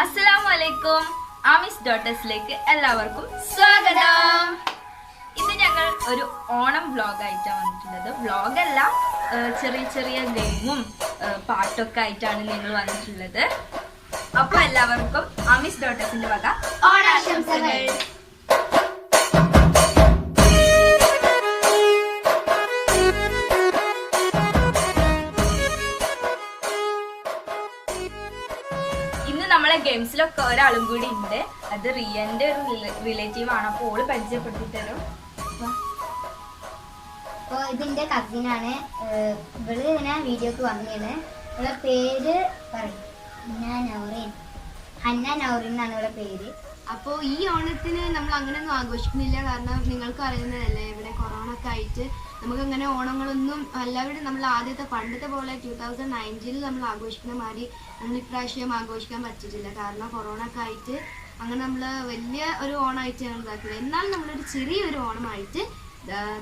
അസ്സലാമലൈക്കും. ആമിസ് ഡോട്ടേഴ്സിലേക്ക് എല്ലാവർക്കും സ്വാഗതം. ഇന്ന് ഞങ്ങൾ ഒരു ഓണം വ്ലോഗായിട്ടാണ് വന്നിട്ടുള്ളത്. വ്ലോഗല്ല, ചെറിയ ചെറിയ ഗെയിമും പാട്ടൊക്കെ ആയിട്ടാണ് ഞങ്ങൾ വന്നിട്ടുള്ളത്. അപ്പൊ എല്ലാവർക്കും ആമിസ് ഡോട്ടേഴ്സിന്റെ വക ഓണാശംസകൾ. നമ്മളെ ഗെയിംസിലൊക്കെ ഒരാളും കൂടി ഉണ്ട്. അത് റിയന്റെ ഒരു റിലേറ്റീവ് ആണ്. അപ്പോൾ ഓള് പരിചയപ്പെടുത്തി തരും. അപ്പോൾ ഇതിന്റെ കസിനാണ്. ഇവള് ഇങ്ങനെ വീഡിയോക്ക് വന്നത്. ഇവളുടെ പേര് പറയും, ഹന്ന നൗറിൻ എന്നാണ് ഇവളുടെ പേര്. അപ്പോൾ ഈ ഓണത്തിന് നമ്മൾ അങ്ങനെയൊന്നും ആഘോഷിക്കുന്നില്ല. കാരണം നിങ്ങൾക്ക് അറിയുന്നതല്ലേ, ഇവിടെ കൊറോണ ഒക്കെ ആയിട്ട് നമുക്കങ്ങനെ ഓണങ്ങളൊന്നും എല്ലാവരും നമ്മൾ ആദ്യത്തെ പണ്ടത്തെ പോലെ 2019 നമ്മൾ ആഘോഷിക്കുന്ന മാതിരി നമ്മൾ ഇപ്രാവശ്യം ആഘോഷിക്കാൻ പറ്റിയിട്ടില്ല. കാരണം കൊറോണ ഒക്കെ ആയിട്ട് അങ്ങനെ നമ്മൾ വലിയ ഒരു ഓണമായിട്ട് ഞങ്ങൾ ഇതാക്കില്ല. എന്നാൽ നമ്മളൊരു ചെറിയൊരു ഓണമായിട്ട്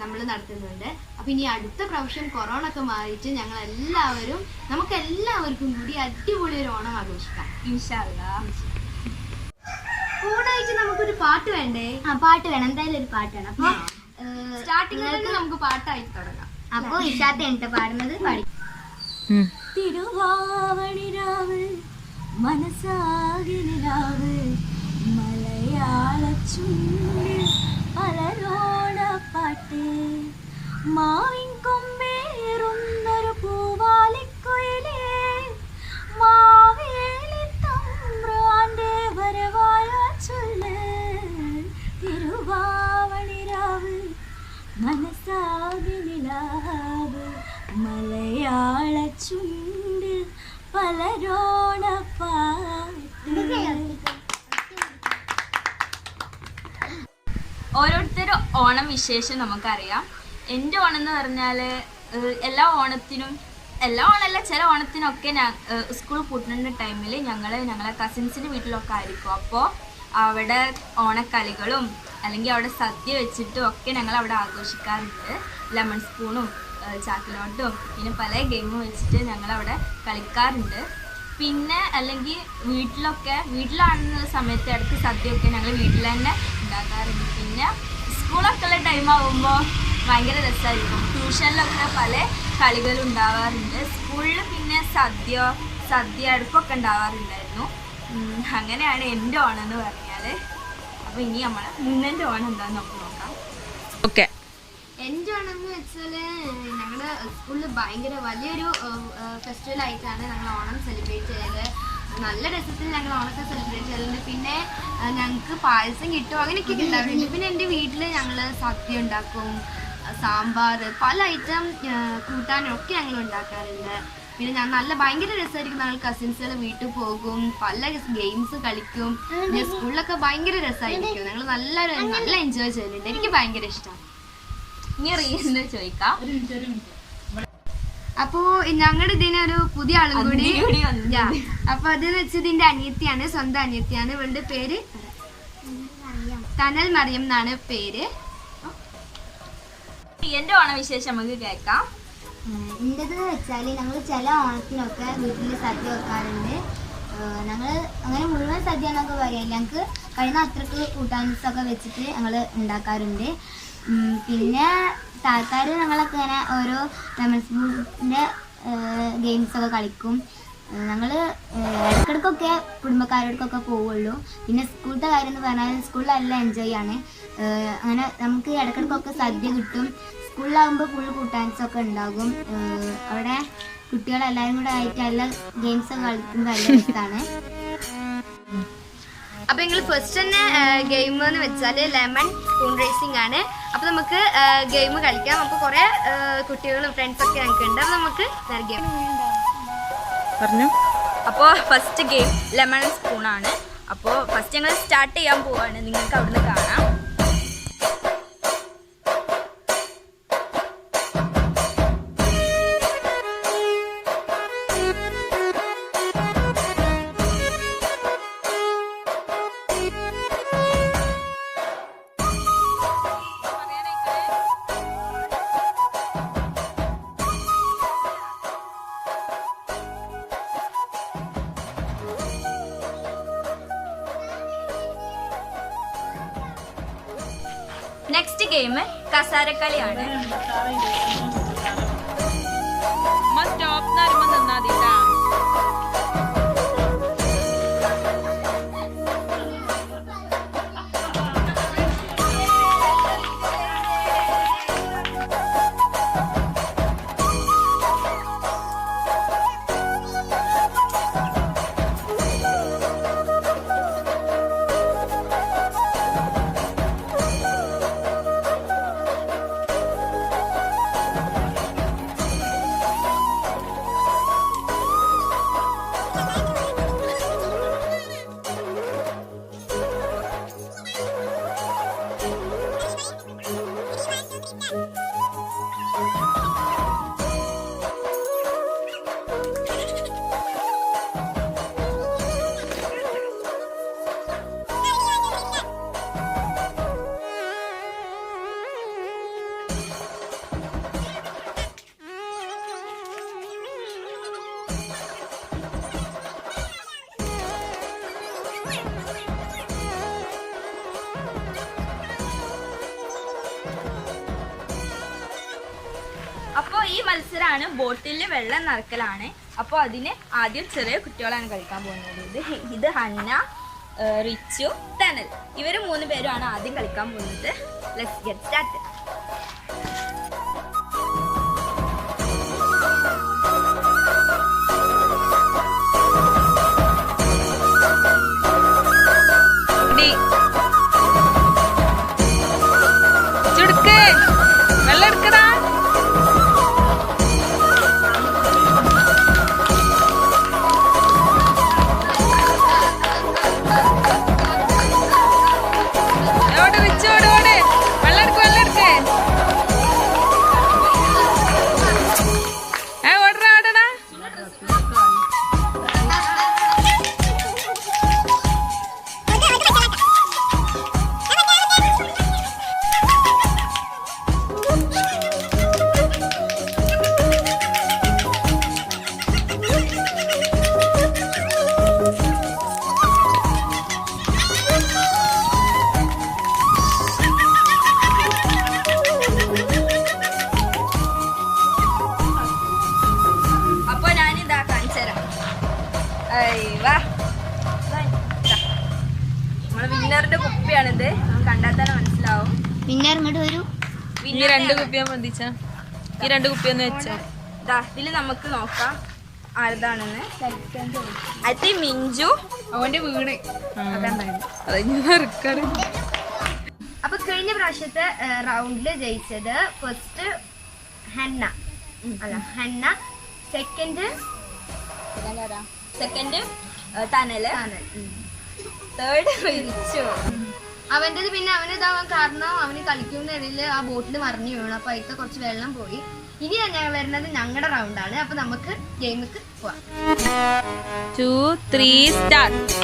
നമ്മൾ നടത്തുന്നുണ്ട്. അപ്പം ഇനി അടുത്ത പ്രാവശ്യം കൊറോണ ഒക്കെ മാറിയിട്ട് ഞങ്ങൾ എല്ലാവരും നമുക്ക് എല്ലാവർക്കും കൂടി അടിപൊളി ഒരു ഓണം ആഘോഷിക്കാം ഇൻഷാ അല്ലാഹ്. ഓണമായിട്ട് നമുക്കൊരു പാട്ട് വേണ്ടേ? പാട്ട് വേണം, എന്തായാലും ഒരു പാട്ട് വേണം. അപ്പൊ സ്റ്റാർട്ടിങ്ങിൽ നമുക്ക് പാട്ടായിട്ട് തുടങ്ങാം. അപ്പൊ ഇഷാത്ത എന്നിട്ട് പാടുന്നത് പാടി. തിരുവാവണിരാവ് മനസാകിനിരാവ് മലയാള ചുണ്ടിൽ പലരോടപ്പാട്ട് മാവിൻ കൊമ്പേറുന്നൊരു പൂവാലിക്കുയിലേ മാവേലി തമ്പ്രാന്റെ വരവായ ചൊല്ല് തിരുവാവണിരാവ് മനസാകിനിലാവ് മലയാള ചുണ്ട് പലരോടപ്പാട്ട്. ഓരോരുത്തരും ഓണം വിശേഷം നമുക്കറിയാം. എൻ്റെ ഓണം എന്ന് പറഞ്ഞാൽ എല്ലാ ഓണമല്ല, ചില ഓണത്തിനൊക്കെ സ്കൂൾ പൂട്ടുന്ന ടൈമിൽ ഞങ്ങളെ കസിൻസിൻ്റെ വീട്ടിലൊക്കെ ആയിരിക്കും. അപ്പോൾ അവിടെ ഓണക്കളികളും അല്ലെങ്കിൽ അവിടെ സദ്യ വെച്ചിട്ടും ഒക്കെ ഞങ്ങൾ അവിടെ ആഘോഷിക്കാറുണ്ട്. ലെമൺ സ്പൂണും ചാക്കിലോട്ടും പിന്നെ പല ഗെയിമും വെച്ചിട്ട് ഞങ്ങളവിടെ കളിക്കാറുണ്ട്. പിന്നെ അല്ലെങ്കിൽ വീട്ടിലാണെന്ന സമയത്ത് ഇടയ്ക്ക് സദ്യയൊക്കെ ഞങ്ങൾ വീട്ടിൽ തന്നെ ഉണ്ടാക്കാറുണ്ട്. പിന്നെ സ്കൂളൊക്കെ ഉള്ള ടൈം ആകുമ്പോൾ ഭയങ്കര രസമായിരിക്കും. ട്യൂഷനിലൊക്കെ പല കളികളും ഉണ്ടാവാറുണ്ട്. സ്കൂളിൽ പിന്നെ സദ്യ അടുപ്പൊക്കെ ഉണ്ടാവാറുണ്ടായിരുന്നു. അങ്ങനെയാണ് എൻ്റെ ഓണം എന്ന് പറഞ്ഞാൽ. അപ്പോൾ ഇനി നമ്മൾ മുന്നേൻ്റെ ഓണം എന്താണെന്ന് നമുക്ക് നോക്കാം. ഓക്കെ, എൻ്റെ ഓണം എന്ന് വെച്ചാൽ ഞങ്ങളുടെ സ്കൂളിൽ ഭയങ്കര വലിയൊരു ഫെസ്റ്റിവൽ ആയിട്ടാണ് ഞങ്ങൾ ഓണം സെലിബ്രേറ്റ് ചെയ്തത്. നല്ല രസത്തിൽ ഞങ്ങൾ ഓണത്തെ സെലിബ്രേറ്റ് ചെയ്തിട്ടുണ്ട്. പിന്നെ ഞങ്ങൾക്ക് പായസം കിട്ടും, അങ്ങനെയൊക്കെ ഉണ്ടാവാറുണ്ട്. പിന്നെ എൻ്റെ വീട്ടിൽ ഞങ്ങൾ സദ്യ ഉണ്ടാക്കും, സാമ്പാർ, പല ഐറ്റം കൂട്ടാനൊക്കെ ഞങ്ങൾ ഉണ്ടാക്കാറുണ്ട്. പിന്നെ ഭയങ്കര രസമായിരിക്കും. ഞങ്ങൾ കസിൻസുകൾ വീട്ടിൽ പോകും, പല ഗെയിംസ് കളിക്കും. പിന്നെ സ്കൂളിലൊക്കെ ഭയങ്കര രസമായിരിക്കും. ഞങ്ങൾ നല്ല എൻജോയ് ചെയ്യുന്നുണ്ട്. എനിക്ക് ഭയങ്കര ഇഷ്ടമാണ്. ഇനി റീസൺ ചോദിക്കാം. അപ്പോ ഞങ്ങളുടെ ഇതിനൊരു പുതിയ ആളും കൂടി. അപ്പൊ അതെന്ന് വെച്ചത് ഇതിന്റെ അനിയത്തിയാണ്, സ്വന്തം അനിയത്തിയാണ്. ഇവളുടെ പേര് തനൽ മറിയം എന്നാണ് പേര്. എന്റെ ഓണവിശേഷം നമുക്ക് കേൾക്കാം. എന്റേത് വെച്ചാല് ഞങ്ങൾ ചില ഓണത്തിനൊക്കെ വീട്ടിൽ സദ്യ വെക്കാറുണ്ട്. ഞങ്ങൾ അങ്ങനെ മുഴുവൻ സദ്യ എന്നൊക്കെ പറയാം. ഞങ്ങൾക്ക് കഴിയുന്ന അത്രക്ക് കൂട്ടാൻസൊക്കെ വെച്ചിട്ട് ഞങ്ങൾ ഉണ്ടാക്കാറുണ്ട്. പിന്നെ താൽക്കാർ ഞങ്ങളൊക്കെ ഇങ്ങനെ ഓരോ ലെമൺ സ്പൂണിൻ്റെ ഗെയിംസൊക്കെ കളിക്കും. ഞങ്ങൾ ഇടയ്ക്കിടയ്ക്കൊക്കെ കുടുംബക്കാരോടൊക്കെ പോവുള്ളൂ. പിന്നെ സ്കൂളത്തെ കാര്യം എന്ന് പറഞ്ഞാൽ സ്കൂളിലെല്ലാം എൻജോയ് ആണ്. അങ്ങനെ നമുക്ക് ഇടയ്ക്കിടയ്ക്കൊക്കെ സദ്യ കിട്ടും. സ്കൂളിലാകുമ്പോൾ ഫുൾ കൂട്ടാൻസൊക്കെ ഉണ്ടാകും. അവിടെ കുട്ടികളെല്ലാവരും കൂടെ ആയിട്ട് എല്ലാ ഗെയിംസൊക്കെ കളിക്കുമ്പോൾ നല്ല രസമാണ്. അപ്പൊ ഞങ്ങൾ ഫസ്റ്റ് തന്നെ ഗെയിം എന്ന് വെച്ചാൽ ലെമൺ സ്പൂൺ റേസിംഗ് ആണ്. അപ്പൊ നമുക്ക് ഗെയിം കളിക്കാം. നമുക്ക് കുറെ കുട്ടികളും ഫ്രണ്ട്സൊക്കെ ഞങ്ങൾക്ക് ഉണ്ട്. അപ്പൊ നമുക്ക് ഗെയിം പറഞ്ഞു. അപ്പോൾ ഫസ്റ്റ് ഗെയിം ലെമൺ സ്പൂണാണ്. അപ്പോൾ ഫസ്റ്റ് ഞങ്ങൾ സ്റ്റാർട്ട് ചെയ്യാൻ പോവാണ്. നിങ്ങൾക്ക് അവിടുന്ന് കാണാം. Next game കസാരക്കളിയാണ്. സ്റ്റോപ്പ് നിന്നാ മതിട്ടാ. അപ്പോൾ ഈ മത്സരമാണ് ബോട്ടിൽ വെള്ളം നിറക്കലാണ്. അപ്പോൾ അതിന് ആദ്യം ചെറിയ കുട്ടികളാണ് കളിക്കാൻ പോകുന്നത്. ഇത് ഹന്ന, റിച്ചു, തനൽ, ഇവർ 3 പേരുമാണ് ആദ്യം കളിക്കാൻ പോകുന്നത്. Let's get start. ചുടുക്ക് വെള്ളം എടുക്കടാ. നമ്മളെ വിന്നറിന്റെ കുപ്പിയാണിത്. കണ്ടാൽ തന്നെ മനസ്സിലാവും. വിന്നർ ഇങ്ങോട്ട് വരൂ. ഈ 2 കുപ്പിയാ മതിച്ച. ഈ 2 കുപ്പിയൊന്ന് വെച്ചോ. ഇതില് നമുക്ക് നോക്കാം ആരതാണെന്ന്. I think Minchu. അവന്റെ വീട് അപ്പൊ കഴിഞ്ഞ പ്രാവശ്യത്തെ റൗണ്ടില് ജയിച്ചത് ഫസ്റ്റ് ഹന്ന അല്ല ഹന്ന, സെക്കൻഡ് തനല്, തേർഡ് റിച്ചു. അവൻ്റെത് പിന്നെ അവനിതാവാൻ കാരണം അവന് കളിക്കുന്നതിൽ ആ ബോട്ടിൽ മറിഞ്ഞു വീണു. അപ്പൊ അതിൽ കുറച്ച് വെള്ളം പോയി. ഇനി ഞങ്ങൾ വരുന്നത് ഞങ്ങളുടെ റൗണ്ടാണ്. അപ്പൊ നമുക്ക് ഗെയിമിക്ക് പോവാം. 2, 3 സ്റ്റാർട്ട്.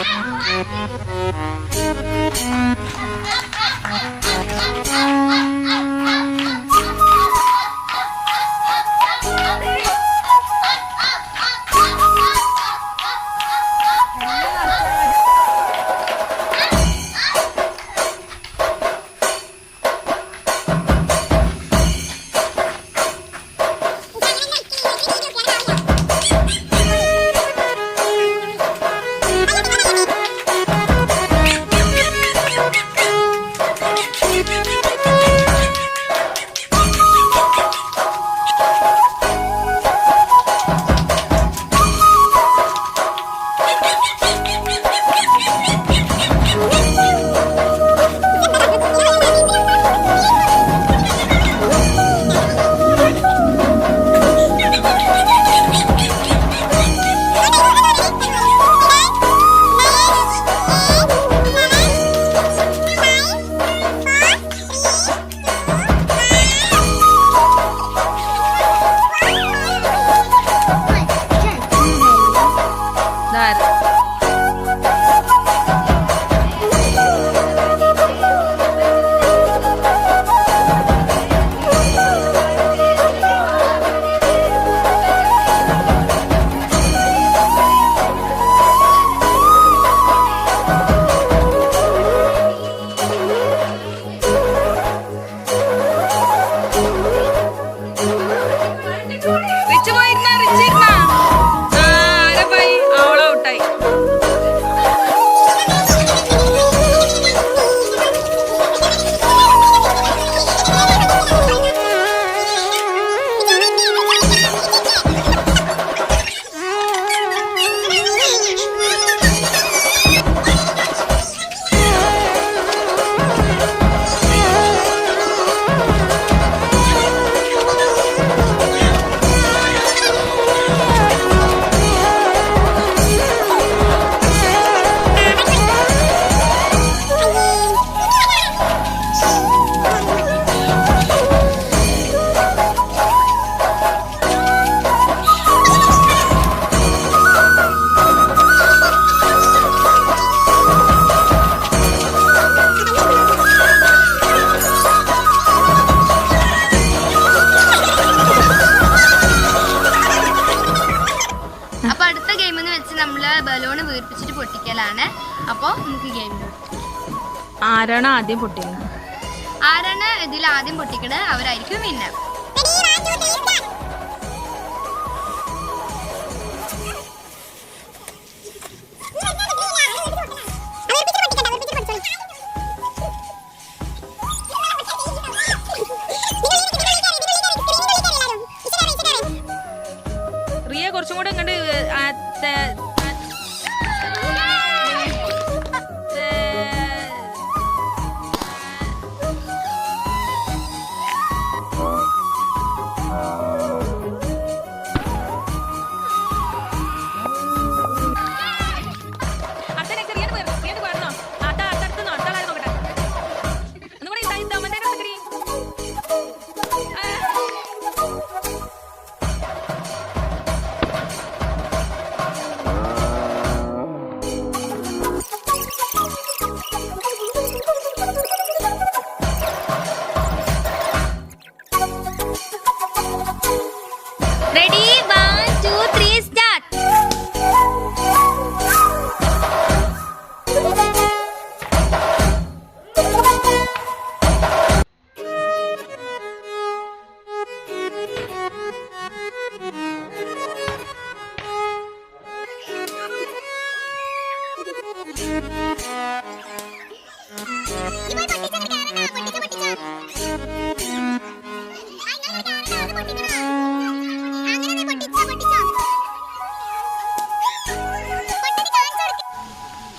ഫസ്റ്റ് നമ്മൾ ബലൂൺ വീർപ്പിച്ചിട്ട് പൊട്ടിക്കലാണ്. അപ്പോൾ നമുക്ക് ഗെയിമിൽ ആരാണ് ആദ്യം പൊട്ടിയത്? ആരാണ് ഇതിൽ ആദ്യം പൊട്ടിക്കണത് അവരായിരിക്കും വിന്നർ. റിയ കുറച്ചും കൂടെ ഇങ്ങോട്ട് റെഡി 1 2 3 സ്റ്റാർട്ട്.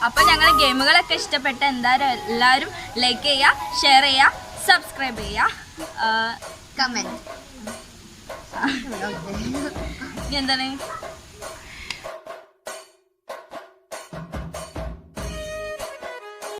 അപ്പോൾ ഞങ്ങൾ ഗെയിമുകളൊക്കെ ഇഷ്ടപ്പെട്ട എന്തായാലും എല്ലാവരും ലൈക്ക് ചെയ്യുക, ഷെയർ ചെയ്യുക, സബ്സ്ക്രൈബ് ചെയ്യുക, കമന്റ് എന്താണ്